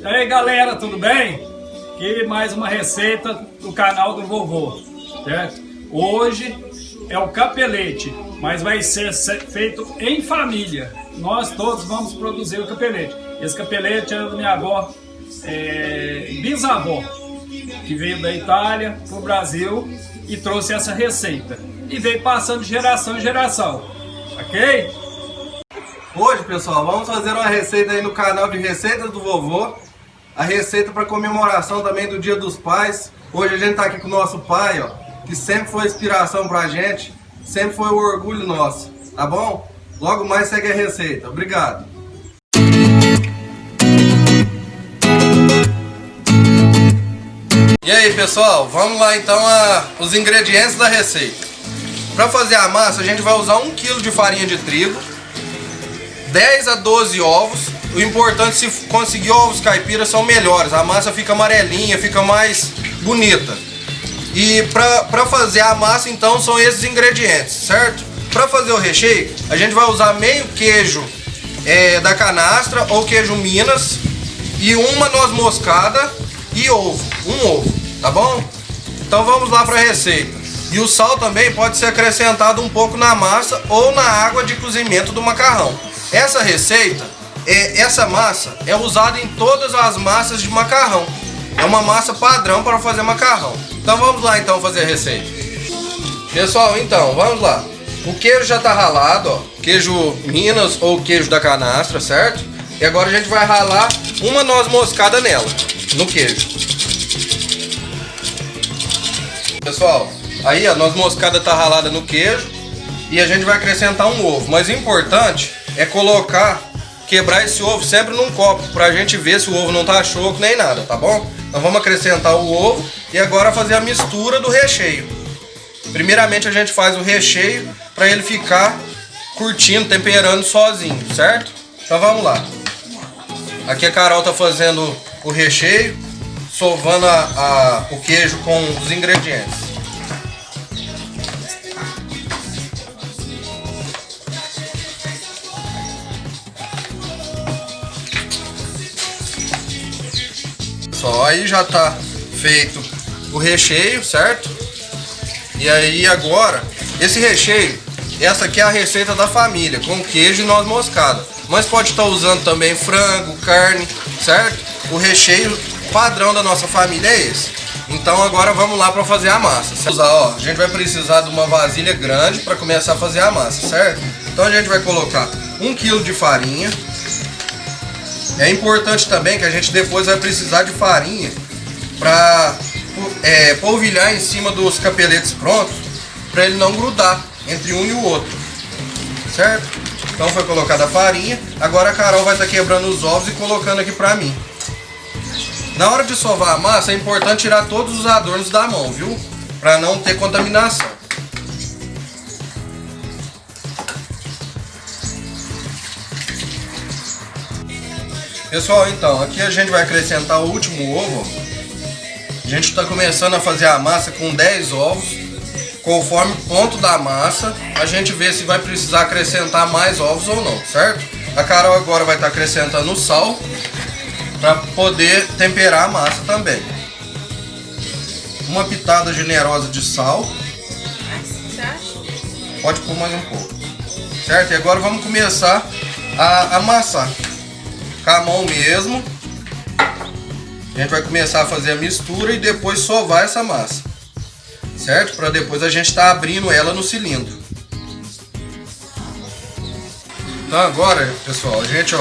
E aí galera, tudo bem? Aqui mais uma receita do canal do vovô, certo? Hoje é o capelete, mas vai ser feito em família. Nós todos vamos produzir o capelete. Esse capelete é da minha avó, bisavó, que veio da Itália para o Brasil e trouxe essa receita. E veio passando de geração em geração, ok? Hoje, pessoal, vamos fazer uma receita aí no canal de Receitas do Vovô. A receita para comemoração também do Dia dos Pais. Hoje a gente tá aqui com o nosso pai, ó, que sempre foi inspiração pra gente, sempre foi o orgulho nosso, tá bom? Logo mais segue a receita. Obrigado. E aí, pessoal, vamos lá então os ingredientes da receita. Para fazer a massa, a gente vai usar 1 kg de farinha de trigo, 10 a 12 ovos. O importante, se conseguir ovos caipiras, são melhores. A massa fica amarelinha, fica mais bonita. E para fazer a massa, então, são esses ingredientes, certo? Para fazer o recheio, a gente vai usar meio queijo da canastra ou queijo Minas e uma noz moscada e ovo, um ovo, tá bom? Então vamos lá para a receita. E o sal também pode ser acrescentado um pouco na massa ou na água de cozimento do macarrão. Essa receita, essa massa é usada em todas as massas de macarrão. É uma massa padrão para fazer macarrão. Então vamos lá então fazer a receita. Pessoal, então, vamos lá. O queijo já está ralado, ó. Queijo Minas ou queijo da canastra, certo? E agora a gente vai ralar uma noz moscada nela, no queijo. Pessoal, aí a noz moscada está ralada no queijo e a gente vai acrescentar um ovo. Mas o importante é quebrar esse ovo sempre num copo, pra gente ver se o ovo não tá choco nem nada, tá bom? Então vamos acrescentar o ovo e agora fazer a mistura do recheio. Primeiramente a gente faz o recheio para ele ficar curtindo, temperando sozinho, certo? Então vamos lá. Aqui a Carol tá fazendo o recheio, sovando o queijo com os ingredientes. Só aí já tá feito o recheio, certo? E aí agora, esse recheio, essa aqui é a receita da família, com queijo e noz moscada. Mas pode estar usando também frango, carne, certo? O recheio padrão da nossa família é esse. Então agora vamos lá para fazer a massa, certo? Ó, a gente vai precisar de uma vasilha grande para começar a fazer a massa, certo? Então a gente vai colocar 1 kg de farinha. É importante também que a gente depois vai precisar de farinha para polvilhar em cima dos capeletes prontos, para ele não grudar entre um e o outro, certo? Então foi colocada a farinha, agora a Carol vai estar quebrando os ovos e colocando aqui para mim. Na hora de sovar a massa é importante tirar todos os adornos da mão, viu? Para não ter contaminação. Pessoal, então, aqui a gente vai acrescentar o último ovo. A gente está começando a fazer a massa com 10 ovos. Conforme o ponto da massa, a gente vê se vai precisar acrescentar mais ovos ou não, certo? A Carol agora vai estar acrescentando o sal para poder temperar a massa também. Uma pitada generosa de sal. Pode pôr mais um pouco, certo? E agora vamos começar a amassar. Com a mão mesmo, a gente vai começar a fazer a mistura e depois sovar essa massa, certo? Para depois a gente estar abrindo ela no cilindro. Então agora, pessoal, a gente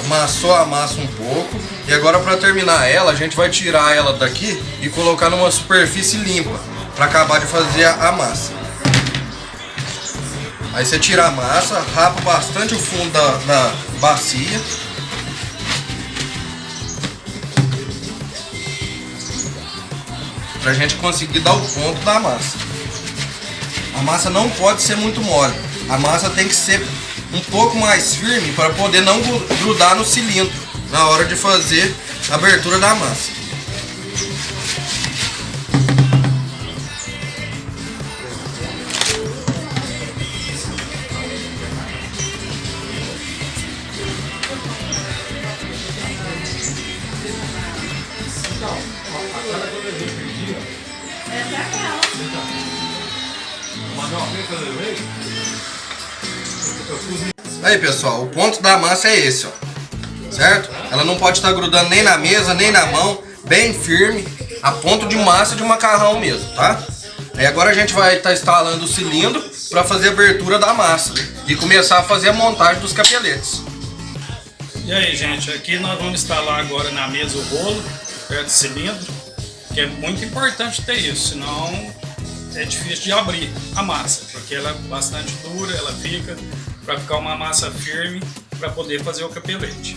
amassou a massa um pouco e agora para terminar ela, a gente vai tirar ela daqui e colocar numa superfície limpa para acabar de fazer a massa. Aí você tira a massa, rapa bastante o fundo da bacia. Pra gente conseguir dar o ponto da massa. A massa não pode ser muito mole. A massa tem que ser um pouco mais firme para poder não grudar no cilindro na hora de fazer a abertura da massa. Aí, pessoal, o ponto da massa é esse, ó. Certo? Ela não pode estar grudando nem na mesa, nem na mão. Bem firme, a ponto de massa de macarrão mesmo, tá? Aí agora a gente vai estar instalando o cilindro para fazer a abertura da massa e começar a fazer a montagem dos capeletes. E aí, gente, aqui nós vamos instalar agora na mesa o rolo, perto do cilindro, que é muito importante ter isso, senão é difícil de abrir a massa, porque ela é bastante dura, ela fica para ficar uma massa firme para poder fazer o capelete.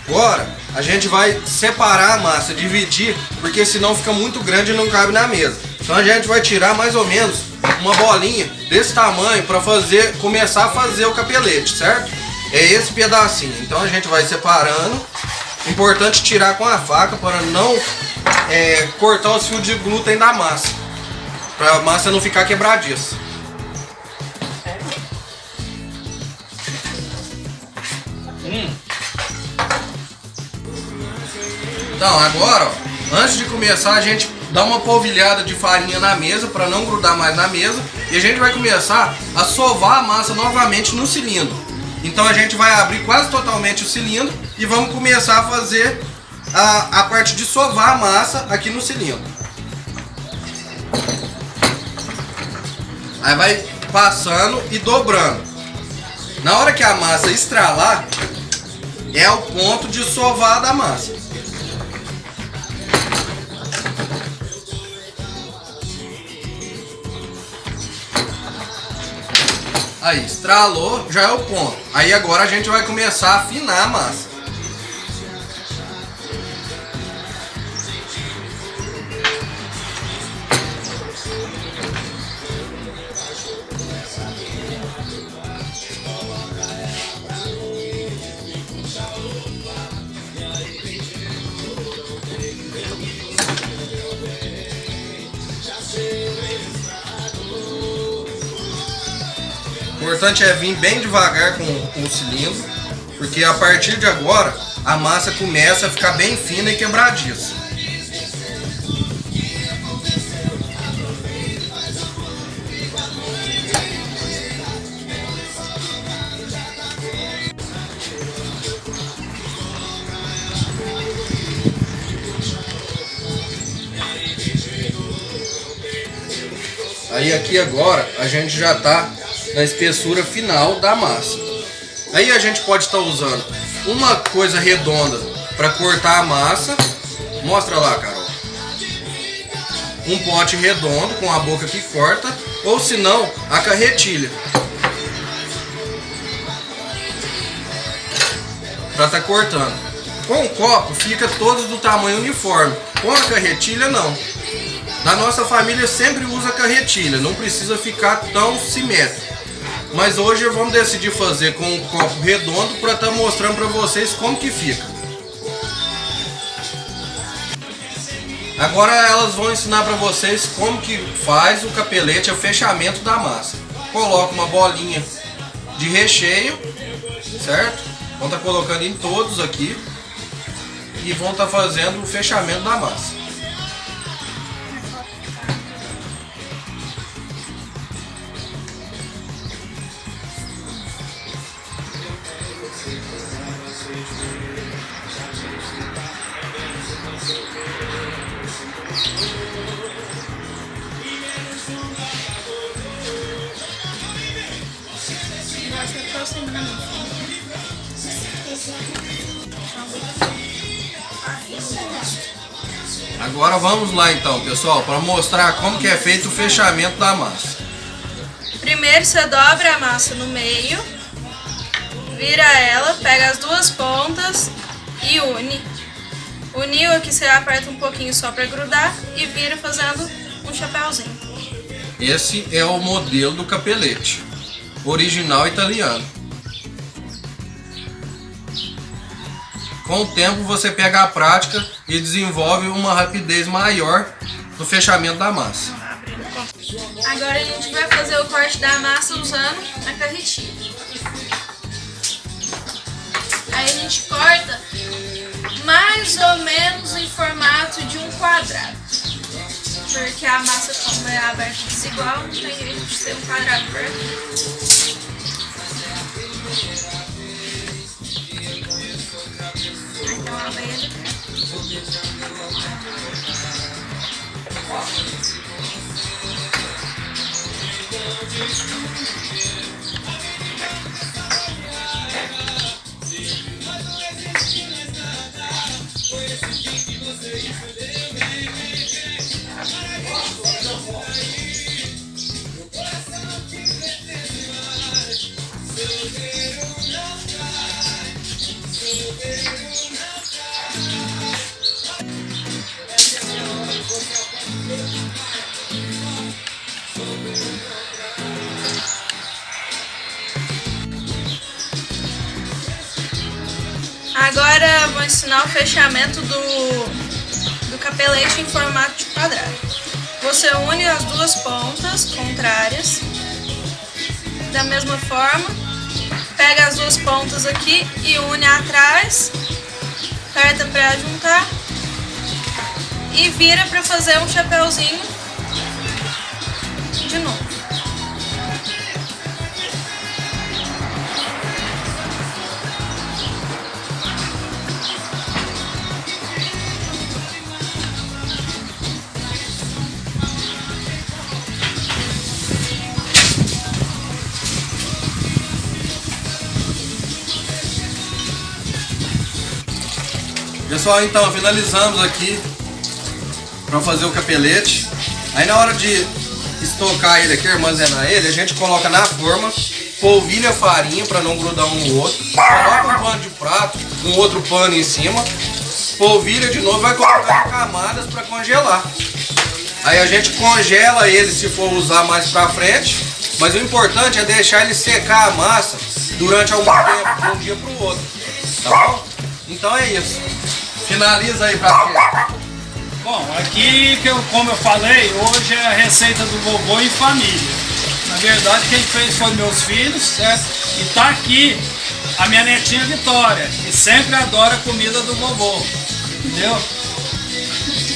Agora a gente vai separar a massa, dividir, porque senão fica muito grande e não cabe na mesa. Então a gente vai tirar mais ou menos uma bolinha desse tamanho para começar a fazer o capelete, certo? É esse pedacinho. Então a gente vai separando. Importante tirar com a faca para não cortar os fios de glúten da massa, para a massa não ficar quebradiça. Então agora, ó, antes de começar, a gente dá uma polvilhada de farinha na mesa para não grudar mais na mesa, e a gente vai começar a sovar a massa novamente no cilindro. Então a gente vai abrir quase totalmente o cilindro e vamos começar a fazer a parte de sovar a massa aqui no cilindro. Aí vai passando e dobrando. Na hora que a massa estralar, é o ponto de sovar da massa. Aí, estralou, já é o ponto. Aí agora a gente vai começar a afinar a massa. O importante é vir bem devagar com o cilindro, porque a partir de agora a massa começa a ficar bem fina e quebradiça. Aí aqui agora a gente já está na espessura final da massa. Aí a gente pode estar usando uma coisa redonda para cortar a massa. Mostra lá, Carol. Um pote redondo com a boca que corta, ou se não, a carretilha, para estar cortando. Com o copo fica todos do tamanho uniforme. Com a carretilha não. Na nossa família sempre usa carretilha, não precisa ficar tão simétrico. Mas hoje vamos decidir fazer com um copo redondo para estar mostrando para vocês como que fica. Agora elas vão ensinar para vocês como que faz o capelete, o fechamento da massa. Coloca uma bolinha de recheio, certo? Vão estar colocando em todos aqui e vão estar fazendo o fechamento da massa. Agora vamos lá então, pessoal, para mostrar como que é feito o fechamento da massa. Primeiro você dobra a massa no meio, vira ela, pega as duas pontas e une. Uniu aqui, você aperta um pouquinho só para grudar e vira fazendo um chapéuzinho. Esse é o modelo do capelete, original italiano. Com o tempo você pega a prática e desenvolve uma rapidez maior no fechamento da massa. Agora a gente vai fazer o corte da massa usando a carretilha. gente corta mais ou menos em formato de um quadrado. Porque a massa, como é aberta desigual, não tem jeito de ser um quadrado perfeito. Então a aveia Agora vou ensinar o fechamento do capelete em formato de quadrado. Você une as duas pontas contrárias da mesma forma, pega as duas pontas aqui e une atrás, aperta para juntar e vira para fazer um chapéuzinho de novo. Pessoal, então finalizamos aqui para fazer o capelete. Aí na hora de estocar ele aqui, armazenar ele, a gente coloca na forma, polvilha a farinha para não grudar um no outro, coloca um pano de prato, um outro pano em cima, polvilha de novo, vai colocar em camadas para congelar. Aí a gente congela ele se for usar mais para frente, mas o importante é deixar ele secar a massa durante algum tempo, de um dia para o outro, tá bom? Então é isso. Finaliza aí pra quê? Bom, aqui, como eu falei, hoje é a receita do vovô em família. Na verdade, quem fez foi meus filhos, certo? E tá aqui a minha netinha Vitória, que sempre adora a comida do vovô, entendeu?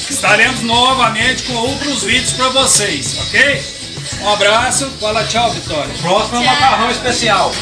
Estaremos novamente com outros vídeos para vocês, ok? Um abraço, fala tchau, Vitória. Próximo é o macarrão especial.